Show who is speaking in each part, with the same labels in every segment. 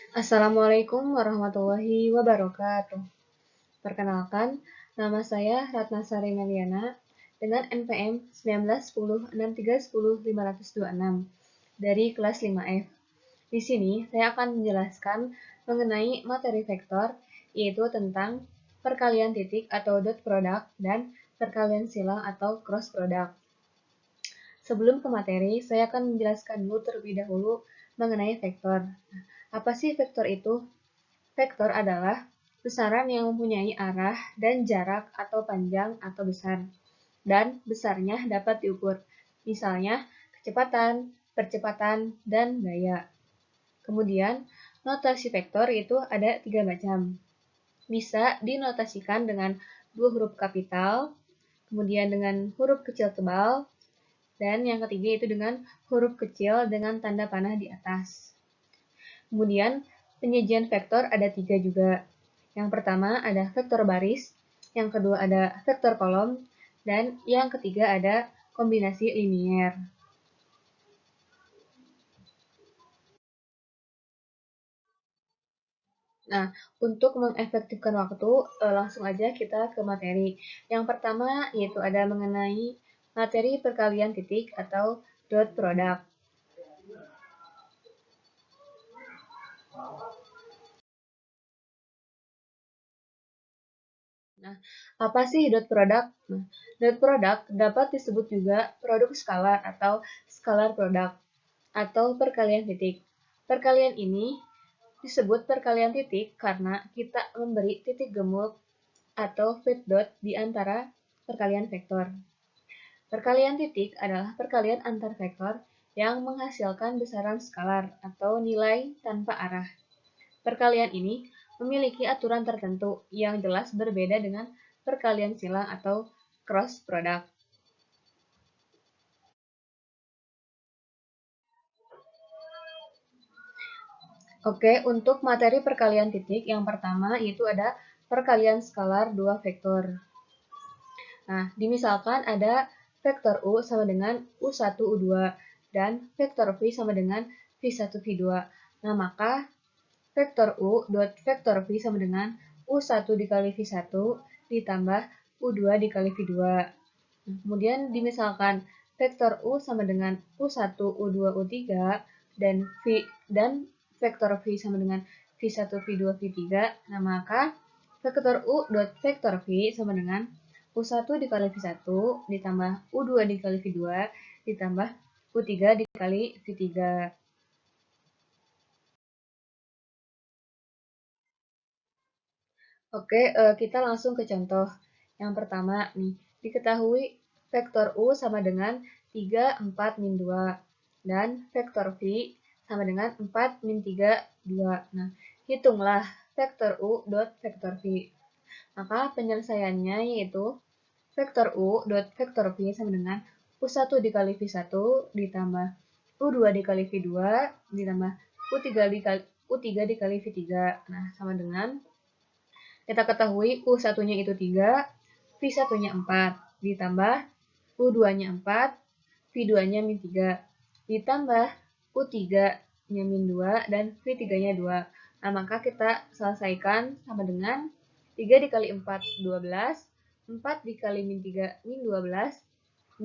Speaker 1: Assalamualaikum warahmatullahi wabarakatuh. Perkenalkan, nama saya Ratna Sari Meliana dengan NPM 19106310 dari kelas 5F. Di sini saya akan menjelaskan mengenai materi vektor, yaitu tentang perkalian titik atau dot product dan perkalian silang atau cross product. Sebelum ke materi, saya akan menjelaskan dulu terlebih dahulu mengenai vektor. Apa sih vektor itu? Vektor adalah besaran yang mempunyai arah dan jarak atau panjang atau besar, dan besarnya dapat diukur, misalnya kecepatan, percepatan, dan gaya. Kemudian, notasi vektor itu ada 3 macam. Bisa dinotasikan dengan 2 huruf kapital, kemudian dengan huruf kecil tebal, dan yang ketiga itu dengan huruf kecil dengan tanda panah di atas. Kemudian, penyajian vektor ada 3 juga. Yang pertama ada vektor baris, yang kedua ada vektor kolom, dan yang ketiga ada kombinasi linier. Nah, untuk mengefektifkan waktu, langsung aja kita ke materi. Yang pertama yaitu ada mengenai materi perkalian titik atau dot product. Nah, apa sih dot product? Nah, dot product dapat disebut juga produk skalar atau scalar product atau perkalian titik. Perkalian ini disebut perkalian titik karena kita memberi titik gemuk atau fit dot di antara perkalian vektor. Perkalian titik adalah perkalian antar vektor yang menghasilkan besaran skalar atau nilai tanpa arah. Perkalian ini memiliki aturan tertentu yang jelas berbeda dengan perkalian silang atau cross product. Oke, untuk materi perkalian titik yang pertama yaitu ada perkalian skalar dua vektor. Nah, dimisalkan ada vektor U sama dengan U1, U2, dan vektor V sama dengan V1, V2. Nah, maka vektor U dot vektor V sama dengan U1 dikali V1 ditambah U2 dikali V2. Nah, kemudian dimisalkan vektor U sama dengan U1, U2, U3, dan vektor V sama dengan V1, V2, V3. Nah, maka vektor U dot vektor V sama dengan U1 dikali V1 ditambah U2 dikali V2 ditambah U3 dikali V3. Oke, kita langsung ke contoh. Yang pertama nih, diketahui vektor U sama dengan 3, 4, min 2. Dan vektor V sama dengan 4, min 3, 2. Nah, hitunglah vektor U dot vektor V. Maka penyelesaiannya yaitu vektor U dot vektor V sama dengan U1 dikali V1 ditambah U2 dikali V2 ditambah U3 dikali V3. Nah, sama dengan kita ketahui U1-nya itu 3, V1-nya 4, ditambah U2-nya 4, V2-nya min 3, ditambah U3-nya min 2, dan V3-nya 2. Nah, maka kita selesaikan sama dengan 3 dikali 4, 12, 4 dikali min 3, min 12,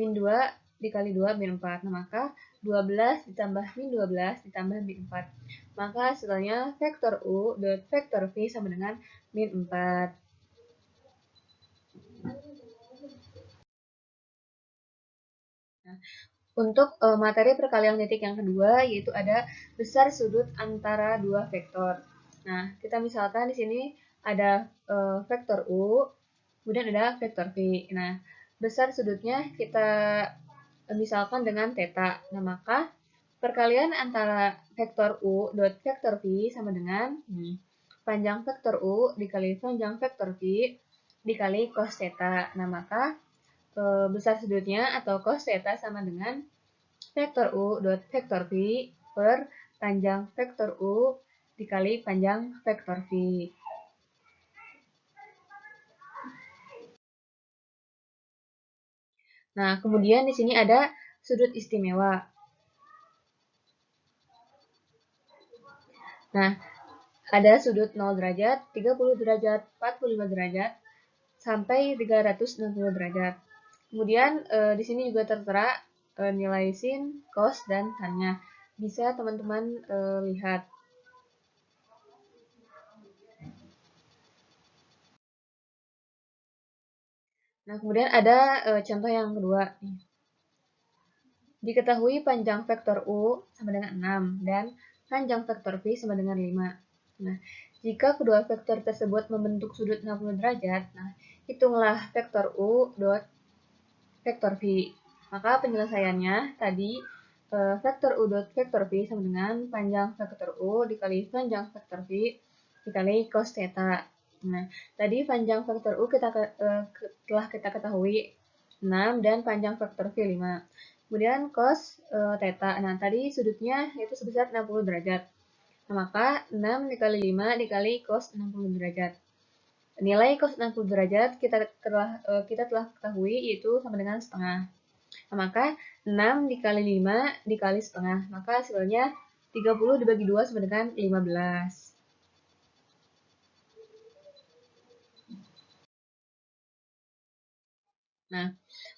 Speaker 1: min 2 dikali 2, min 4. Nah, maka 12 ditambah min 12 ditambah min 4. Maka hasilnya vektor U dot vektor V sama dengan min 4. Nah, untuk materi perkalian titik yang kedua, yaitu ada besar sudut antara dua vektor. Nah, kita misalkan di sini ada vektor U, kemudian ada vektor V. Nah, besar sudutnya kita misalkan dengan theta. Nah, maka perkalian antara vektor U dot vektor V sama dengan panjang vektor U dikali panjang vektor V dikali cos theta. Nah, maka besar sudutnya atau cos theta sama dengan vektor U dot vektor V per panjang vektor U dikali panjang vektor V. Nah, kemudian di sini ada sudut istimewa. Nah, ada sudut 0 derajat, 30 derajat, 45 derajat, sampai 360 derajat. Kemudian di sini juga tertera nilai sin, cos, dan tan-nya. Bisa teman-teman lihat. Nah, kemudian ada contoh yang kedua. Diketahui panjang vektor U sama dengan 6 dan panjang vektor V sama dengan 5. Nah, jika kedua vektor tersebut membentuk sudut 60 derajat, nah, hitunglah vektor U dot vektor V. Maka penyelesaiannya tadi vektor U dot vektor V sama dengan panjang vektor U dikali panjang vektor V dikali cos theta. Nah, tadi panjang vektor U telah kita ketahui 6 dan panjang vektor V 5. Kemudian cos theta. Nah, tadi sudutnya itu sebesar 60 derajat. Nah, maka 6 dikali 5 dikali cos 60 derajat. Nilai cos 60 derajat kita telah ketahui yaitu sama dengan setengah. Nah, maka 6 dikali 5 dikali setengah. Maka hasilnya 30 dibagi 2 sama dengan 15. Nah,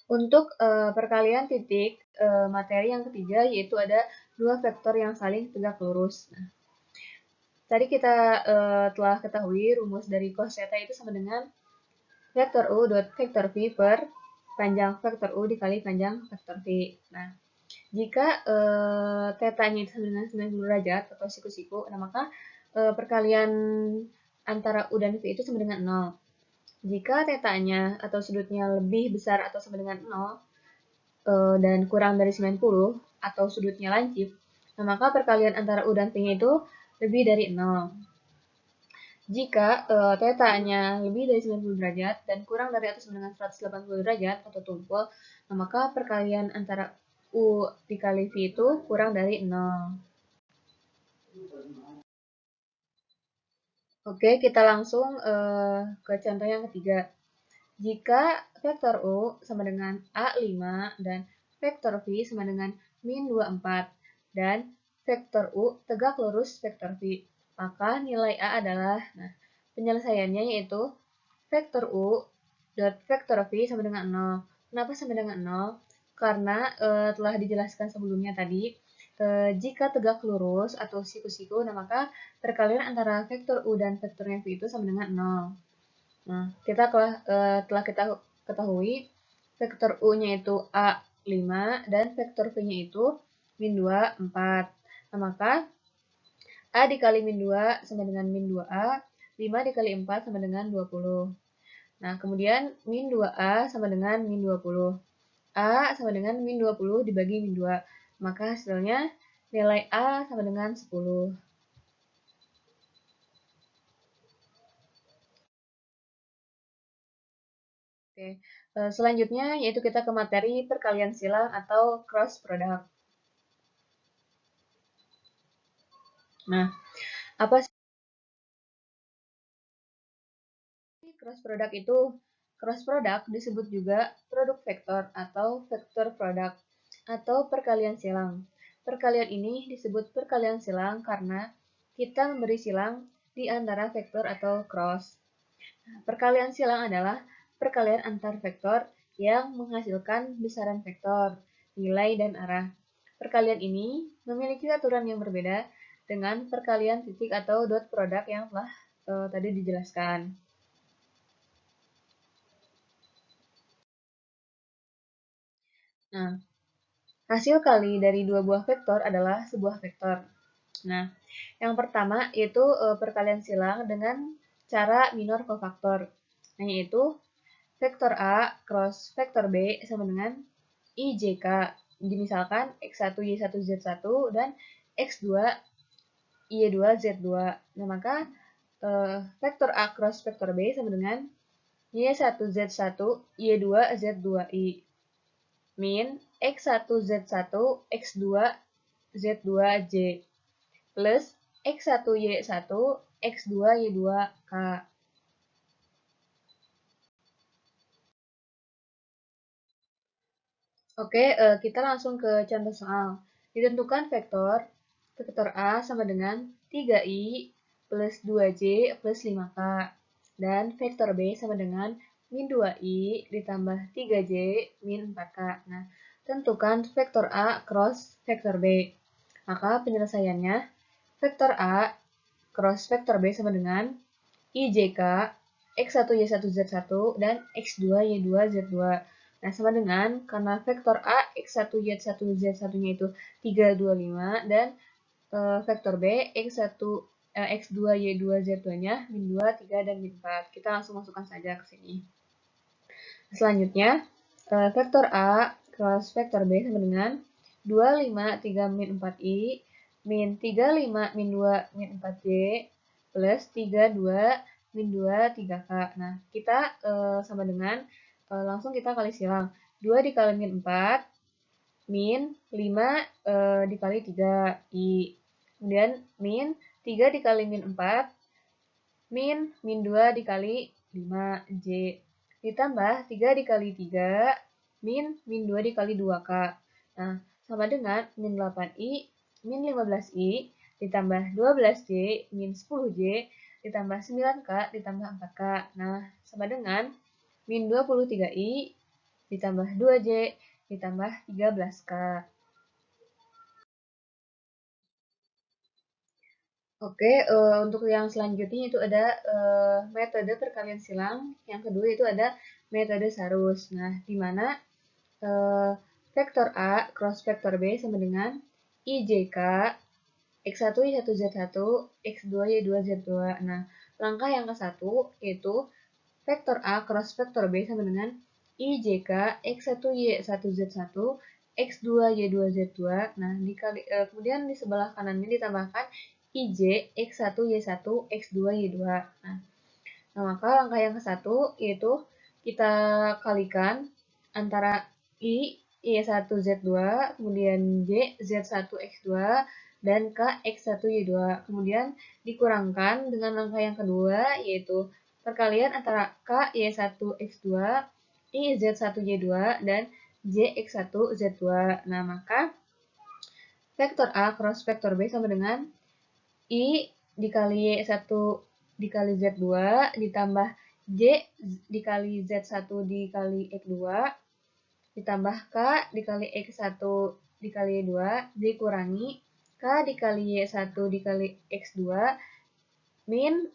Speaker 1: untuk perkalian titik materi yang ketiga yaitu ada dua vektor yang saling tegak lurus. Nah, tadi kita telah ketahui rumus dari cos theta itu sama dengan vektor U dot vektor V per panjang vektor U dikali panjang vektor V. Nah, jika theta-nya itu sama dengan 90 derajat atau siku-siku, nah maka perkalian antara U dan V itu sama dengan 0. Jika theta-nya atau sudutnya lebih besar atau sama dengan 0 dan kurang dari 90 atau sudutnya lancip, nah maka perkalian antara U dan V-nya itu lebih dari 0. Jika theta-nya lebih dari 90 derajat dan kurang dari atau sama dengan 180 derajat atau tumpul, nah maka perkalian antara U dikali V itu kurang dari 0. Oke, kita langsung ke contoh yang ketiga. Jika vektor U sama dengan A5 dan vektor V sama dengan min 24 dan vektor U tegak lurus vektor V, maka nilai A adalah, nah, penyelesaiannya yaitu vektor U dot vektor V sama dengan 0. Kenapa sama dengan 0? Karena telah dijelaskan sebelumnya tadi, jika tegak lurus atau siku-siku, nah maka perkalian antara vektor U dan vektornya V itu sama dengan 0. Nah, kita telah kita ketahui vektor U-nya itu A5 dan vektor V-nya itu min 2, 4. Nah, maka A dikali min 2 sama dengan min 2A, 5 dikali 4 sama dengan 20. Nah, kemudian min 2A sama dengan min 20. A sama dengan min 20 dibagi min 2. Maka hasilnya nilai A sama dengan 10. Oke, selanjutnya yaitu kita ke materi perkalian silang atau cross product. Nah, apa sih cross product itu? Cross product disebut juga produk vektor atau vektor produk atau perkalian silang. Perkalian ini disebut perkalian silang karena kita memberi silang di antara vektor atau cross. Perkalian silang adalah perkalian antar vektor yang menghasilkan besaran vektor, nilai, dan arah. Perkalian ini memiliki aturan yang berbeda dengan perkalian titik atau dot produk yang telah tadi dijelaskan. Nah, hasil kali dari dua buah vektor adalah sebuah vektor. Nah, yang pertama yaitu perkalian silang dengan cara minor kofaktor. Nah, yaitu vektor A cross vektor B sama dengan IJK. Misalkan X1 Y1 Z1 dan X2 Y2 Z2. Nah, maka vektor A cross vektor B sama dengan Y1 Z1 Y2 Z2I min X1 Z1 X2 Z2J plus X1 Y1 X2 Y2K. Oke, kita langsung ke contoh soal. Ditentukan vektor A sama dengan 3i plus 2J plus 5K. Dan vektor B sama dengan min 2I ditambah 3J min 4K. Nah, tentukan vektor A cross vektor B. Maka penyelesaiannya, vektor A cross vektor B sama dengan IJK, X1Y1Z1, dan X2Y2Z2. Nah, sama dengan, karena vektor A, X1Y1Z1-nya itu 3, 2, 5, dan vektor B, X2Y2Z2-nya min 2, 3, dan min 4. Kita langsung masukkan saja ke sini. Selanjutnya, vektor A cross vektor B sama dengan 2, 5, 3, min 4I, min 3, 5, min 2, min 4J, plus 3, 2, min 2, 3K. Nah, kita sama dengan, langsung kita kali silang. 2 dikali min 4, min 5 dikali 3I. Kemudian min 3 dikali min 4, min 2 dikali 5J. Ditambah 3 dikali 3, min 2 dikali 2K. Nah, sama dengan min 8I, min 15I, ditambah 12J, min 10J, ditambah 9K, ditambah 4K. Nah, sama dengan min 23I, ditambah 2J, ditambah 13K. Oke, untuk yang selanjutnya itu ada metode perkalian silang. Yang kedua itu ada metode Sarus. Nah, di mana vektor A cross vektor B sama dengan IJK, X1Y1Z1, X2Y2Z2. Nah, langkah yang ke-1 yaitu vektor A cross vektor B sama dengan IJK, X1Y1Z1, X2Y2Z2. Nah, kemudian di sebelah kanannya ditambahkan IJ, X1Y1, X2Y2. Nah, maka langkah yang ke-1 yaitu kita kalikan antara I, Y1Z2, kemudian J, Z1X2, dan K, X1Y2. Kemudian dikurangkan dengan langkah yang kedua, yaitu perkalian antara K, Y1X2, I, Z1Y2, dan J, X1Z2. Nah, maka vektor A cross vektor B sama dengan I dikali Y1 dikali Z2 ditambah J dikali Z1 dikali X2 ditambah K dikali X1 dikali Y2 dikurangi K dikali Y1 dikali X2 min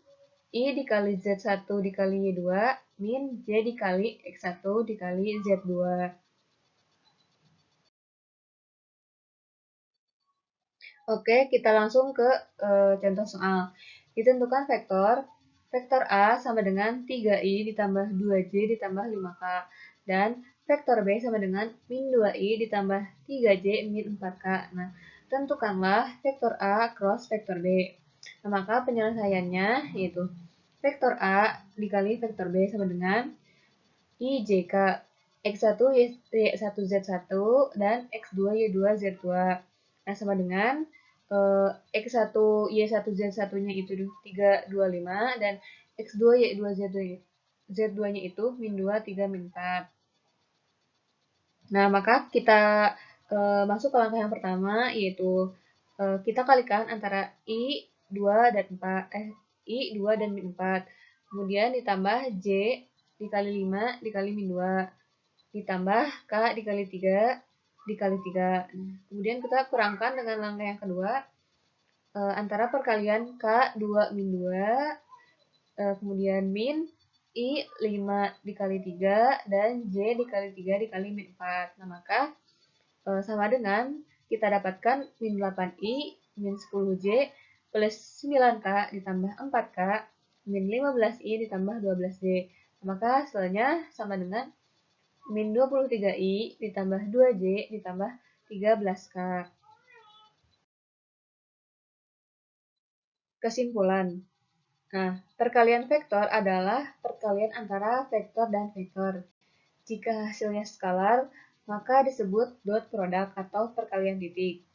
Speaker 1: I dikali Z1 dikali Y2 min J dikali X1 dikali Z2. Oke, kita langsung ke contoh soal. Ditentukan vektor A sama dengan 3I ditambah 2J ditambah 5K. Dan vektor B sama dengan min 2I ditambah 3J min 4K. Nah, tentukanlah vektor A cross vektor B. Nah, maka penyelesaiannya yaitu vektor A dikali vektor B sama dengan IJK X1 Y1Z1 dan X2 Y2Z2. Nah, sama dengan X1 Y1Z1-nya itu 3, 2, 5, dan X2 Y2Z2-nya itu min 2, 3, min 4. Nah, maka kita masuk ke langkah yang pertama, yaitu kita kalikan antara I 2 dan 4, I 2 dan min 4. Kemudian ditambah J dikali 5 dikali min 2. Ditambah K dikali 3 dikali 3. Nah, kemudian kita kurangkan dengan langkah yang kedua, antara perkalian K 2 min 2, kemudian min I 5 dikali 3, dan J dikali 3 dikali min 4. Nah, maka sama dengan kita dapatkan min 8I min 10J plus 9K ditambah 4K min 15I ditambah 12J. Maka hasilnya sama dengan min 23I ditambah 2J ditambah 13K. Kesimpulan. Nah, perkalian vektor adalah perkalian antara vektor dan vektor. Jika hasilnya skalar, maka disebut dot product atau perkalian titik.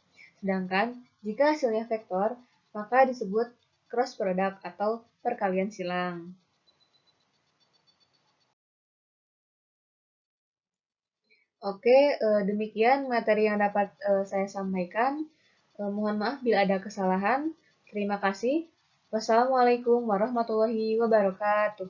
Speaker 1: Sedangkan jika hasilnya vektor, maka disebut cross product atau perkalian silang. Oke, demikian materi yang dapat saya sampaikan. Mohon maaf bila ada kesalahan. Terima kasih. Wassalamualaikum warahmatullahi wabarakatuh.